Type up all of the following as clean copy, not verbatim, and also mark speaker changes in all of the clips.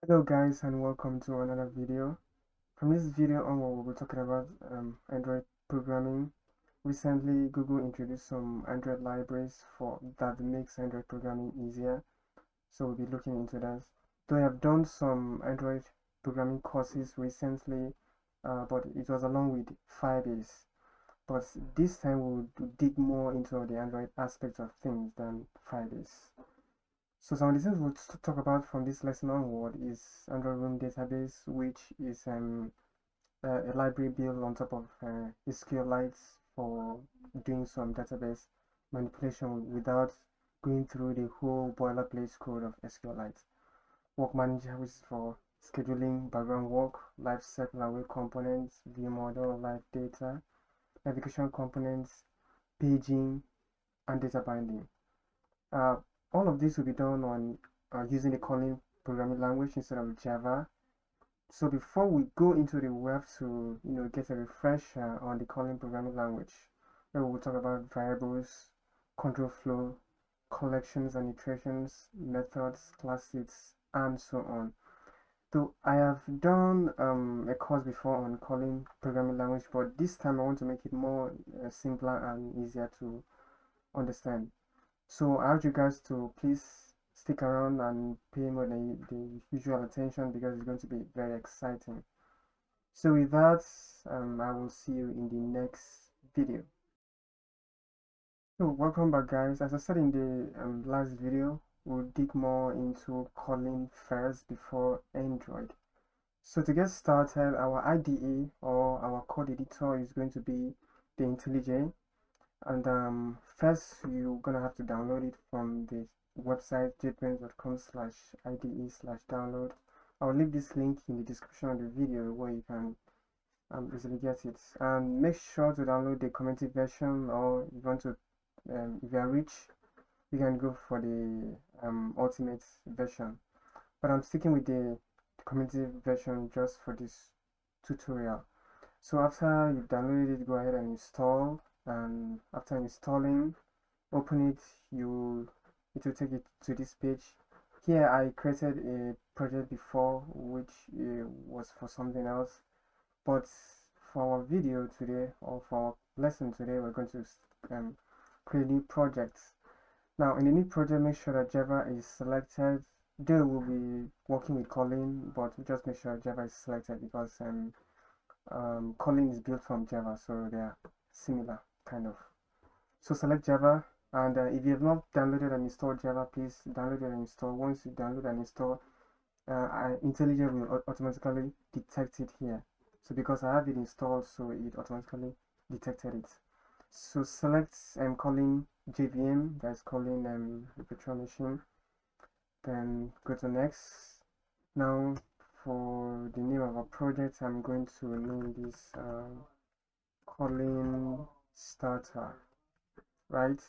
Speaker 1: Hello guys, and welcome to another video. From this video onward, we'll be talking about Android programming. Recently, Google introduced some Android libraries that makes Android programming easier. So we'll be looking into that. Though I have done some Android programming courses recently, but it was along with Firebase. But this time we'll dig more into the Android aspects of things than Firebase. So some of the things we'll talk about from this lesson onward is Android Room Database, which is a library built on top of SQLite for doing some database manipulation without going through the whole boilerplate code of SQLite. WorkManager, which is for scheduling background work, Lifecycle-Aware Components, ViewModel, LiveData, navigation components, paging, and data binding. Uh, all of this will be done on using the Kotlin programming language instead of Java. So before we go into the we have to get a refresher on the Kotlin programming language, where we'll talk about variables, control flow, collections and iterations, methods, classes, and so on. So I have done a course before on Kotlin programming language, but this time I want to make it more simpler and easier to understand. So I urge you guys to please stick around and pay more the usual attention because it's going to be very exciting. So with that, I will see you in the next video. So welcome back guys. As I said in the last video, we'll dig more into Kotlin first before Android. So to get started, our IDE or our code editor is going to be the IntelliJ. And first you're gonna have to download it from the website jetpack.com/ide/download. I'll leave this link in the description of the video where you can easily get it. And make sure to download the community version, or if you want to, if you are rich, you can go for the ultimate version. But I'm sticking with the community version just for this tutorial. So after you've downloaded it, go ahead and install. And after installing, open it. It will take you to this page. Here I created a project before which was for something else, but for our video today, or for our lesson today, we're going to create new projects. Now in the new project, make sure that Java is selected. They will be working with Kotlin, but just make sure Java is selected because Kotlin is built from Java, so they are similar kind of. So select Java, and if you have not downloaded and installed Java, please download and install. Once you download and install, IntelliJ will automatically detect it here. So because I have it installed, so it automatically detected it. So select Kotlin JVM, that's Kotlin virtual machine. Then go to next. Now for the name of our project, I'm going to name this Kotlin starter, right?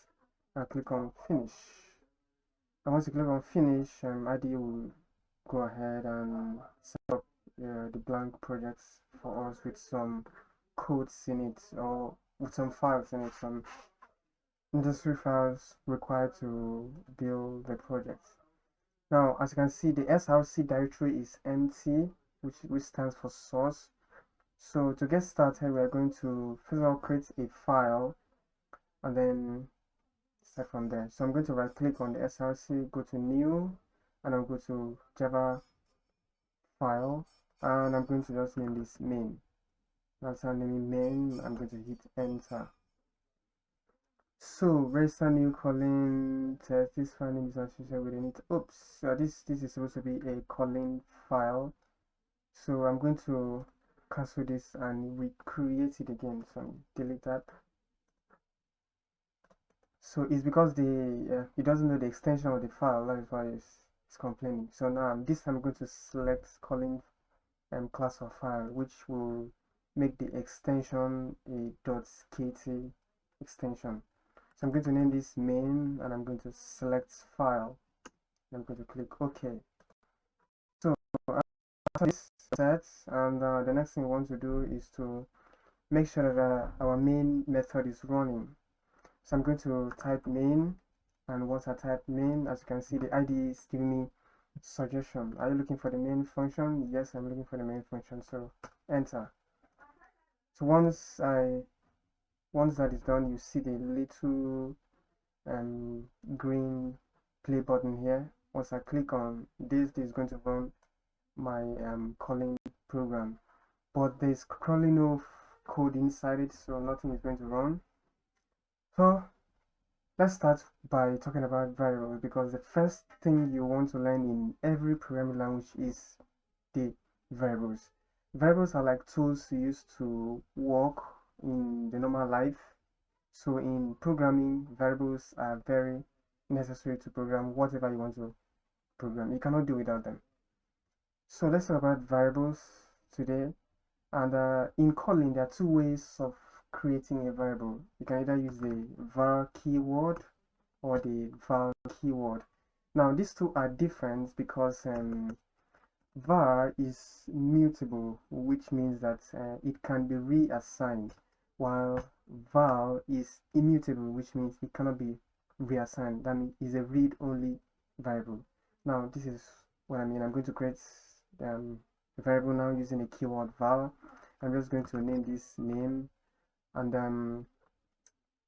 Speaker 1: I click on finish. And once you click on finish, IDE will go ahead and set up the blank projects for us with some codes in it, or with some files in it, some industry files required to build the project. Now, as you can see, the src directory is empty, which stands for source. So to get started, we are going to first of all create a file and then start from there. So I'm going to right click on the src, go to new, and I'll go to Java file, and I'm going to just name this main. That's how I'm naming main. I'm going to hit enter. So register new Kotlin test. This file name is associated with it. Oops, this is supposed to be a Kotlin file. So I'm going to cancel this and recreate it again. So delete that. So it's because it doesn't know the extension of the file. That is why it's complaining. So now this time I'm going to select Kotlin class of file, which will make the extension a .kt extension. So I'm going to name this main, and I'm going to select file. I'm going to click OK. So after this set, and the next thing we want to do is to make sure that our main method is running. So I'm going to type main, and once I type main, as you can see, the IDE is giving me suggestion. Are you looking for the main function? Yes, I'm looking for the main function, so enter. So once that is done, you see the little green play button here. Once I click on this is going to run my Kotlin program, but there's currently no code inside it, so nothing is going to run. So let's start by talking about variables, because the first thing you want to learn in every programming language is the variables. Variables are like tools you use to work in the normal life. So in programming, variables are very necessary to program whatever you want to program. You cannot do without them. So let's talk about variables today. And in Kotlin, there are two ways of creating a variable. You can either use the var keyword or the val keyword. Now these two are different because var is mutable, which means that it can be reassigned, while val is immutable, which means it cannot be reassigned. That means it's a read-only variable. Now this is what I mean. I'm going to create a variable now using a keyword val. I'm just going to name this name, and I'm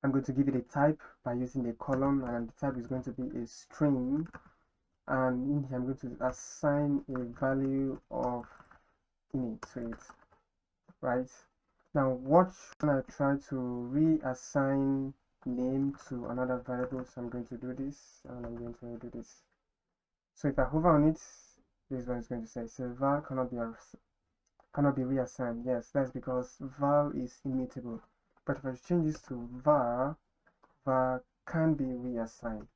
Speaker 1: going to give it a type by using a column, and the type is going to be a string. And in here I'm going to assign a value of init to it, right? Now watch when I try to reassign name to another variable. So I'm going to do this, and I'm going to do this. So if I hover on it, this one is going to say, so var cannot be reassigned. Yes, that's because val is immutable. But if I change this to var can be reassigned.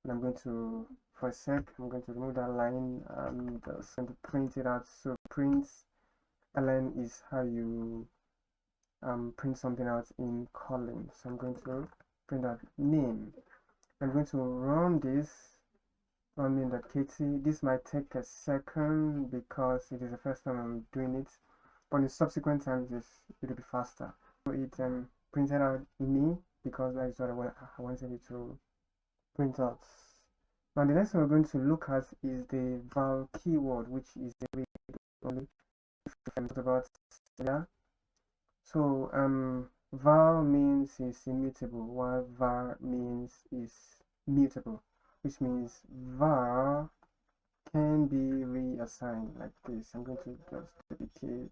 Speaker 1: And I'm going to, for a sec, I'm going to remove that line and just going to print it out. So print ln is how you print something out in Kotlin. So I'm going to print out name. I'm going to run this, run main.kt. This might take a second because it is the first time I'm doing it, but in subsequent times it'll be faster. So it printed out me because that is what I wanted it to print out. Now the next thing we're going to look at is the val keyword, which is the read only about. Yeah. So val means is immutable, while var means is mutable, which means var can be reassigned like this. I'm going to just duplicate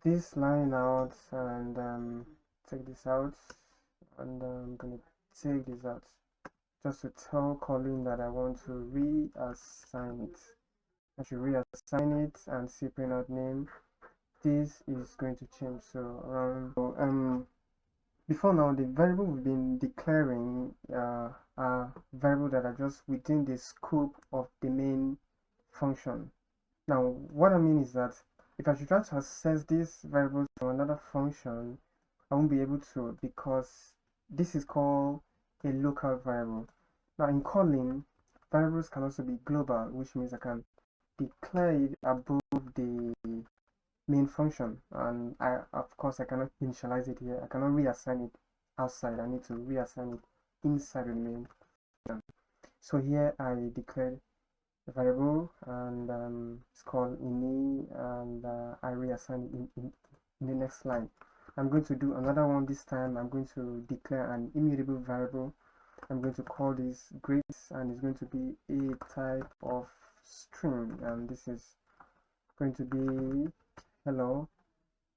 Speaker 1: this line out and take this out, and I'm going to take this out just to tell Kotlin that I want to reassign it. I should reassign it and see print out name. This is going to change. So before now, the variable we've been declaring are variables that are just within the scope of the main function. Now what I mean is that if I should try to access these variables from another function, I won't be able to, because this is called a local variable. Now in Kotlin, variables can also be global, which means I can declare it above the main function, and of course I cannot initialize it here. I cannot reassign it outside. I need to reassign it inside the main function. So here I declared a variable, and it's called ini, and I reassign it in the next line. I'm going to do another one this time. I'm going to declare an immutable variable. I'm going to call this grades, and it's going to be a type of string, and this is going to be hello.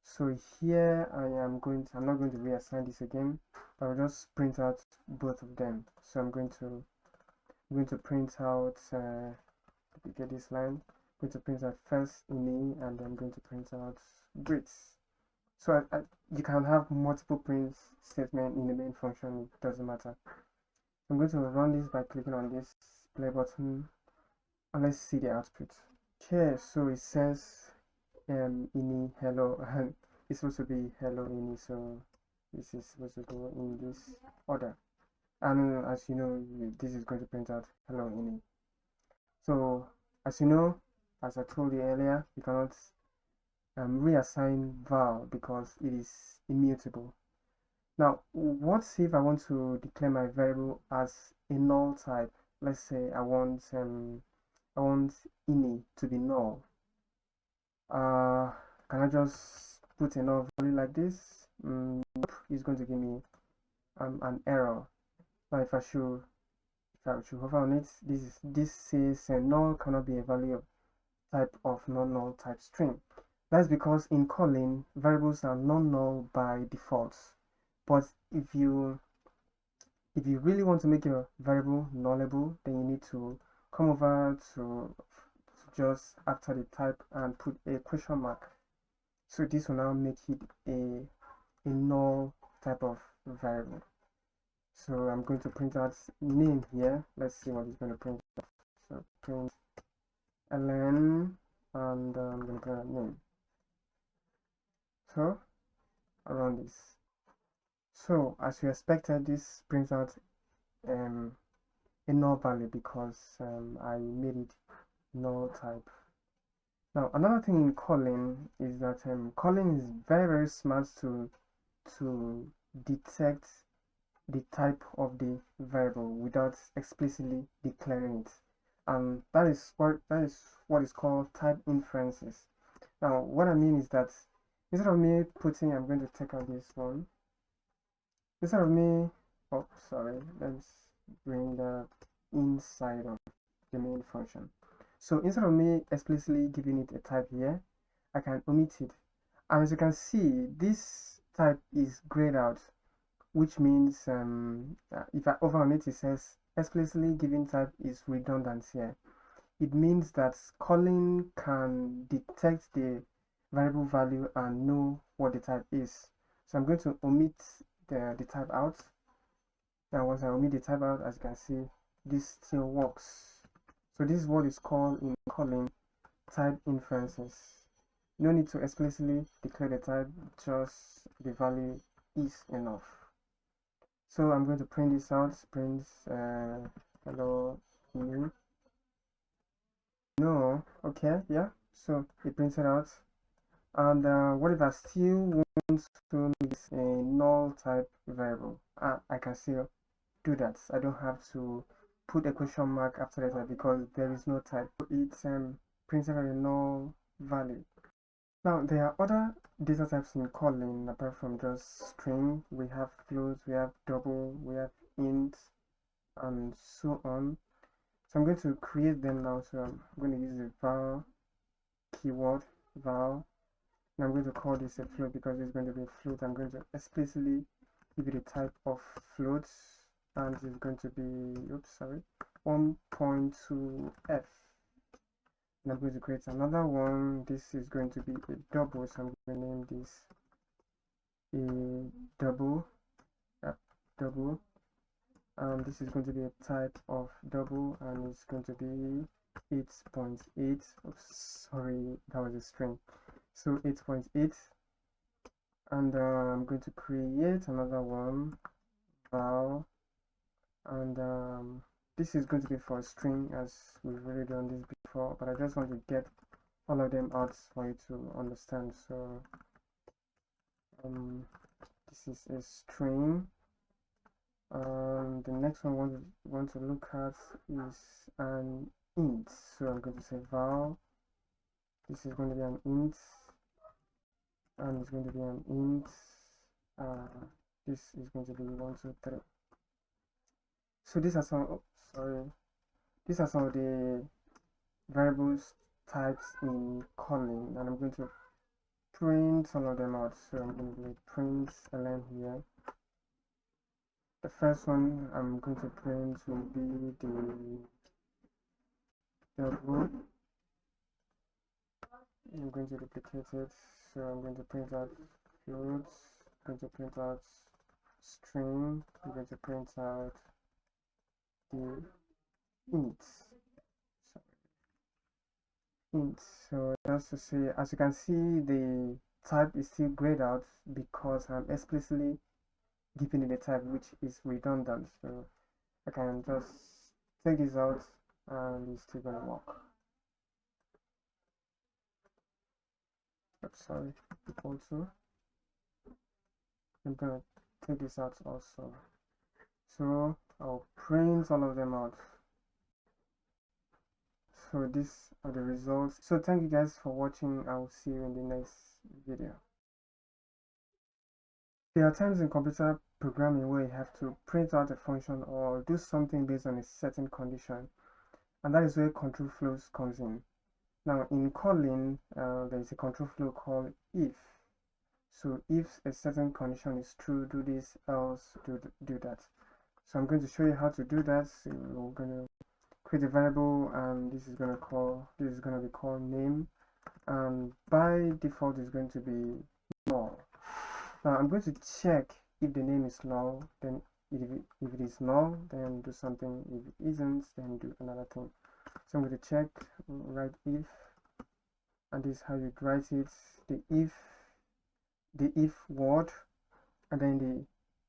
Speaker 1: So here I'm not going to reassign this again, but I'll just print out both of them. So I'm going to print out get this line. I'm going to print out first ini, and I'm going to print out grades. So you can have multiple print statements in the main function, it doesn't matter. I'm going to run this by clicking on this play button, and let's see the output. Okay, so it says ini hello, and it's supposed to be hello ini, so this is supposed to go in this order, and as you know, this is going to print out hello ini. So as you know, as I told you earlier, you cannot reassign val because it is immutable. Now what if I want to declare my variable as a null type? Let's say I want I want ini to be null. Can I just put a null value like this? Nope, it's going to give me an error. Now if I should hover on it, this says null cannot be a value of type of non-null type string. That's because in Kotlin, variables are non-null by default. But if you really want to make your variable nullable, then you need to come over to just after the type and put a question mark. So this will now make it a null type of variable. So I'm going to print out name here. Let's see what it's going to print out. So print ln, and I'm going to print out name. So around this. So as you expected, this prints out a null value because I made it null type. Now another thing in Kotlin is that Kotlin is very smart to detect the type of the variable without explicitly declaring it, and that is what is called type inferences. Now what I mean is that instead of me putting, I'm going to take out this one. Instead of me, oh sorry, let's bring that inside of the main function. So instead of me explicitly giving it a type here, I can omit it. And as you can see, this type is grayed out, which means if I over on it, it says explicitly given type is redundant here. It means that Kotlin can detect the variable value and know what the type is. So I'm going to omit the type out. Now once I omit the type out, as you can see, this still works. So this is what is called in Kotlin type inferences. No need to explicitly declare the type, just the value is enough. So I'm going to print this out. Print hello new. No, okay, yeah. So it prints it out. And what if I still want to make a null type variable? I can still do that. I don't have to put a question mark after the type because there is no type. It prints out a null value. Now there are other data types in Kotlin apart from just string. We have float, we have double, we have int, and so on. So I'm going to create them now. So I'm going to use the var keyword var. And I'm going to call this a float because it's going to be a float. I'm going to explicitly give it a type of float, and it's going to be 1.2f. And I'm going to create another one. This is going to be a double, so I'm going to name this a double. Double. This is going to be a type of double, and it's going to be 8.8. Oops, sorry, that was a string. So 8.8, and I'm going to create another one, val, and this is going to be for a string, as we've already done this before, but I just want to get all of them out for you to understand. So this is a string. The next one we want to look at is an int. So I'm going to say val. This is going to be an int, and it's going to be an int. This is going to be 1, 2, 3. So these are some. These are some of the variables types in Kotlin, and I'm going to print all of them out. So I'm going to print ln here. The first one I'm going to print will be the double. I'm going to duplicate it. So I'm going to print out floats. I'm going to print out string. I'm going to print out the int. So just to say, as you can see, the type is still grayed out because I'm explicitly giving it a type which is redundant. So I can just take this out and it's still gonna work. Oops, sorry, also I'm gonna take this out also. So I'll print all of them out. So these are the results. So thank you guys for watching. I will see you in the next video. There are times in computer programming where you have to print out a function or do something based on a certain condition, and that is where control flows comes in. Now in Kotlin, there is a control flow called if. So if a certain condition is true, do this, else do that. So I'm going to show you how to do that. So we're going to create a variable, and this is going to be called name, and by default is going to be null. Now I'm going to check if the name is null. Then if it is null, then do something. If it isn't, then do another thing. So I'm going to check, write if, and this is how you write it. The if word, and then the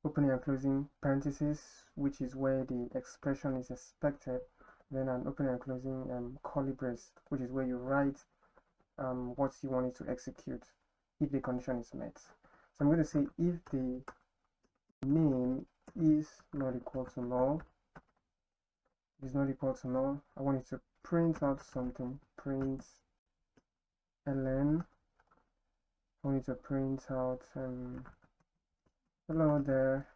Speaker 1: opening and closing parentheses, which is where the expression is expected. Then an opening and closing curly brace, which is where you write what you want it to execute if the condition is met. So I'm going to say if the name is not equal to null, is not equal to null, I want it to print out something. Print ln. I want it to print out hello there.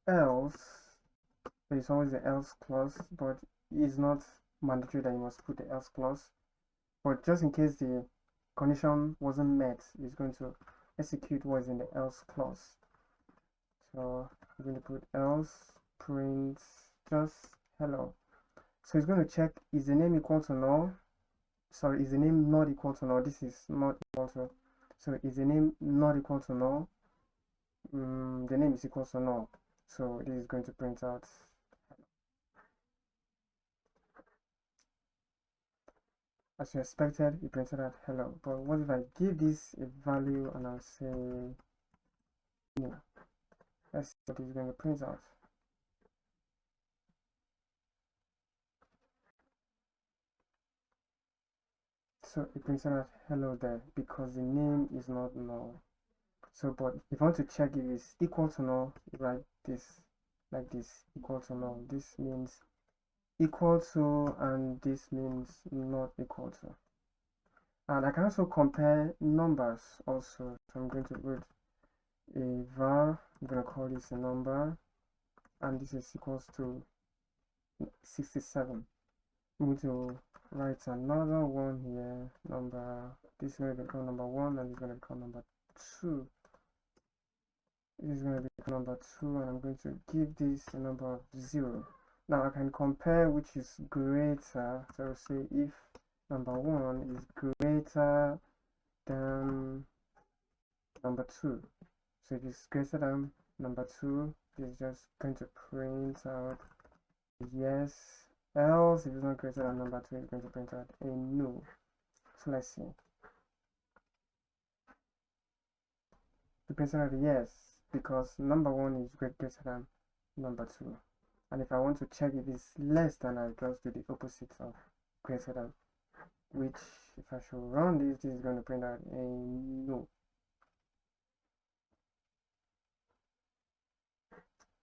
Speaker 1: Else, there is always the else clause, but it's not mandatory that you must put the else clause. But just in case the condition wasn't met, it's going to execute what's in the else clause. So I'm going to put else print just hello. So it's going to check, is the name equal to null? Sorry, is the name not equal to null? This is not equal to. So is the name not equal to null? The name is equal to null. So this is going to print out. As you expected, it printed out hello. But what if I give this a value and I'll say new? Let's see what it's going to print out. So it printed out hello there because the name is not null. So, but if I want to check if it's equal to null, write this like this, equal to null. This means equal to, and this means not equal to. And I can also compare numbers also. So I'm going to put a var, I'm going to call this a number, and this is equals to 67. I'm going to write another one here, number, this is going to become number 1, and this is going to become number 2. This is going to become number 2, and I'm going to give this a number of 0. Now I can compare which is greater. So I'll say if number 1 is greater than number 2. So if it's greater than number 2, it's just going to print out yes. Else, if it's not greater than number 2, it's going to print out a no. So let's see. It prints out yes, because number 1 is greater than number 2. And if I want to check if it's less than, I just do the opposite of greater than, which if I should run this is going to print out a no.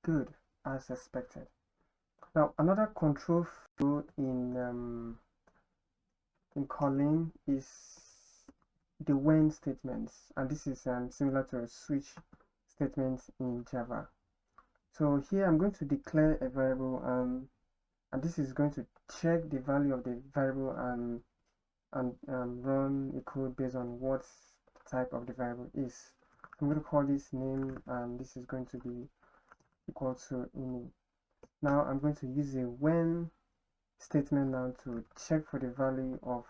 Speaker 1: Good, as expected. Now another control flow in Kotlin is the when statements, and this is similar to a switch statement in Java. So here I'm going to declare a variable, and this is going to check the value of the variable and run a code based on what type of the variable is. I'm going to call this name, and this is going to be equal to name. Now I'm going to use a when statement now to check for the value of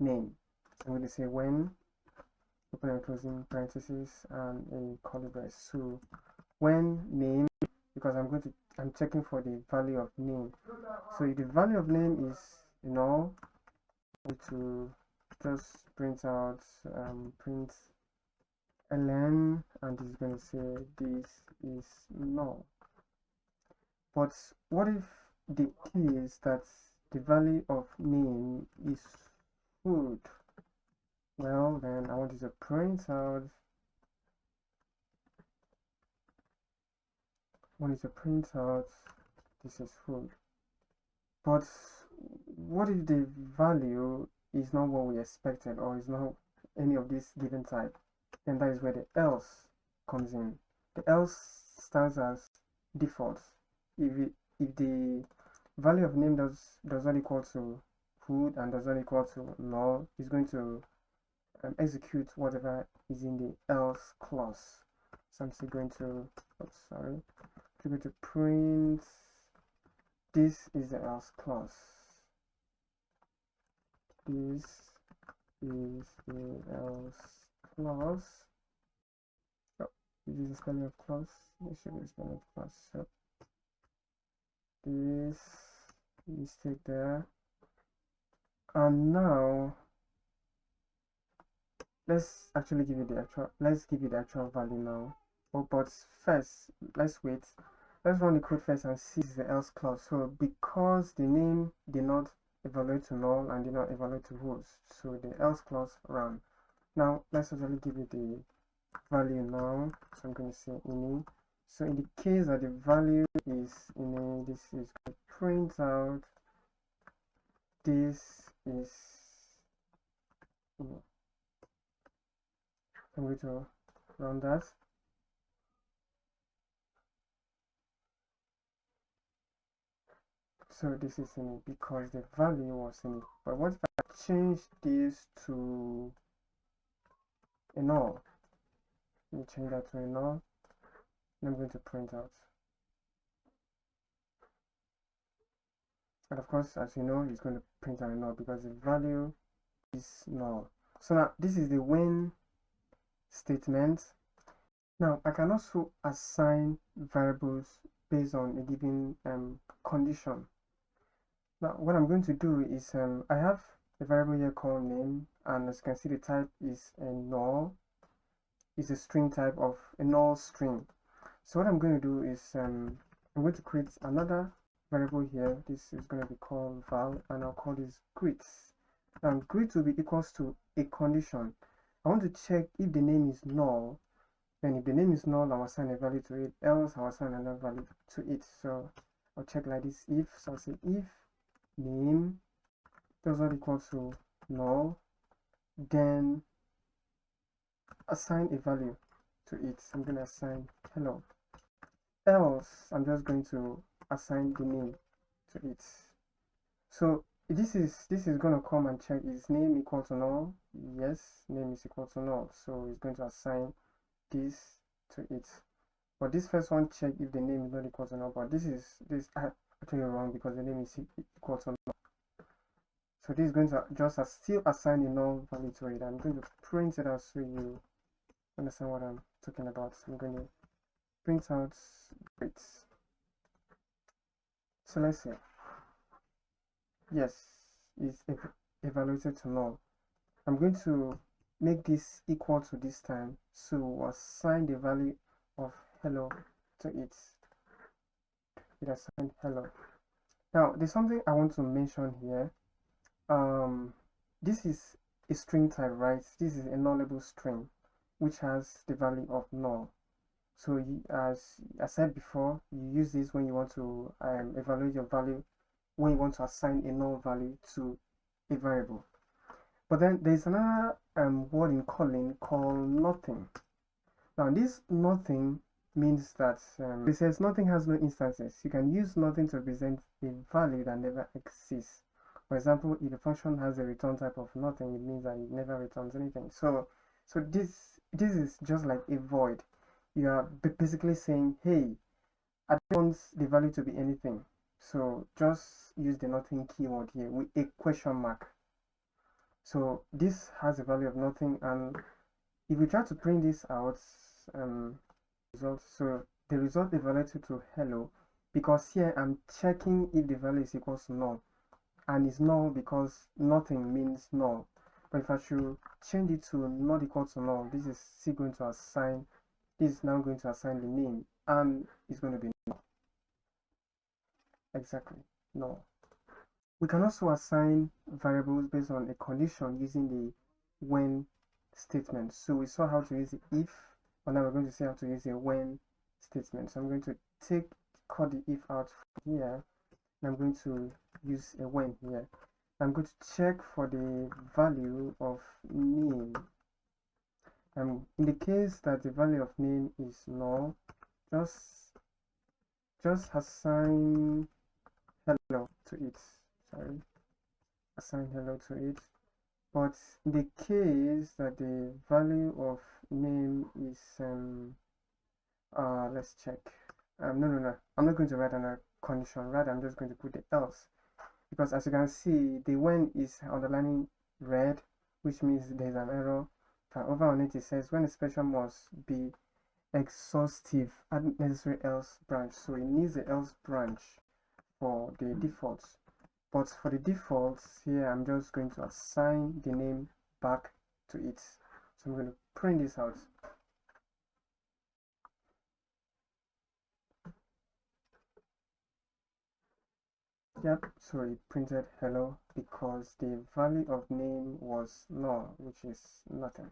Speaker 1: name. So I'm going to say when, open and closing parentheses, and a curly brace. So when name, because I'm checking for the value of name. So if the value of name is null, I'm going to just print out print ln, and this is going to say this is null. But what if the key is that the value of name is food? Well, then I want you to print out, this is food. But what if the value is not what we expected, or is not any of this given type? Then that is where the else comes in. The else stands as default. If the value of name does not equal to food and does not equal to null, it's going to execute whatever is in the else clause. So I'm still going to, I'm going to print, this is the else clause. This is the else clause. Oh, this is the spelling of clause. This should be the spelling of clause. So this mistake there. And now let's actually give it the actual value now. Oh, but first let's wait. Let's run the code first and see the else clause. So because the name did not evaluate to null and did not evaluate to rows, so the else clause ran. Now let's actually give it the value now. So I'm going to say ini. So in the case that the value is ini, this is going to print out this is ini. I'm going to run that. So this is in it because the value was in it. But what if I change this to a null? Let me change that to a null. And I'm going to print out. And of course, as you know, it's going to print out a null because the value is null. So now this is the when statement. Now I can also assign variables based on a given condition. Now what I'm going to do is I have a variable here called name, and as you can see the type is a null. It's a string type of a null string. So what I'm going to do is I'm going to create another variable here. This is going to be called val, and I'll call this greets. And greet will be equals to a condition. I want to check if the name is null. Then if the name is null, I'll assign a value to it, else I'll assign another value to it. So I'll check like this if. So I'll say if name does not equal to null, then assign a value to it. I'm going to assign hello. Else I'm just going to assign the name to it. So this is going to come and check, is name equal to null? Yes, name is equal to null. So it's going to assign this to it. But this first one, check if the name is not equal to null. But this I actually wrong because the name is equal to null. So this is going to just still assign a null value to it. I'm going to print it out so you understand what I'm talking about. So I'm going to print out greets. So let's say yes, is evaluated to null. I'm going to make this equal to this time, so we'll assign the value of hello to it. It assigned hello. Now there's something I want to mention here. This is a string type, right? This is a nullable string which has the value of null. So as I said before, you use this when you want to evaluate your value, when you want to assign a null value to a variable. But then there's another word in Kotlin called nothing. Now this nothing means that it says nothing has no instances. You can use nothing to represent a value that never exists. For example, if a function has a return type of nothing, it means that it never returns anything. So this is just like a void. You are basically saying, hey, I don't want the value to be anything. So just use the nothing keyword here with a question mark. So this has a value of nothing, and if we try to print this out, result, so the result evaluated to hello, because here I'm checking if the value is equal to null, and it's null because nothing means null. But if I should change it to not equal to null, this is still going to assign, this is now going to assign the name, and it's going to be null. Exactly, null. We can also assign variables based on a condition using the when statement. So we saw how to use the if, but now we're going to see how to use a when statement. So I'm going to cut the if out from here, and I'm going to use a when here. I'm going to check for the value of name. In the case that the value of name is null, just assign hello to it. Sorry, assign hello to it. But in the case that the value of name is let's check. No, I'm not going to write another condition. Rather, I'm just going to put the else, because as you can see, the when is underlining red, which means there's an error. Over on it, it says when expression must be exhaustive, add necessary else branch. So it needs the else branch for the defaults. But for the defaults here, I'm just going to assign the name back to it. So I'm going to print this out. Yep, so it printed hello because the value of name was null, which is nothing.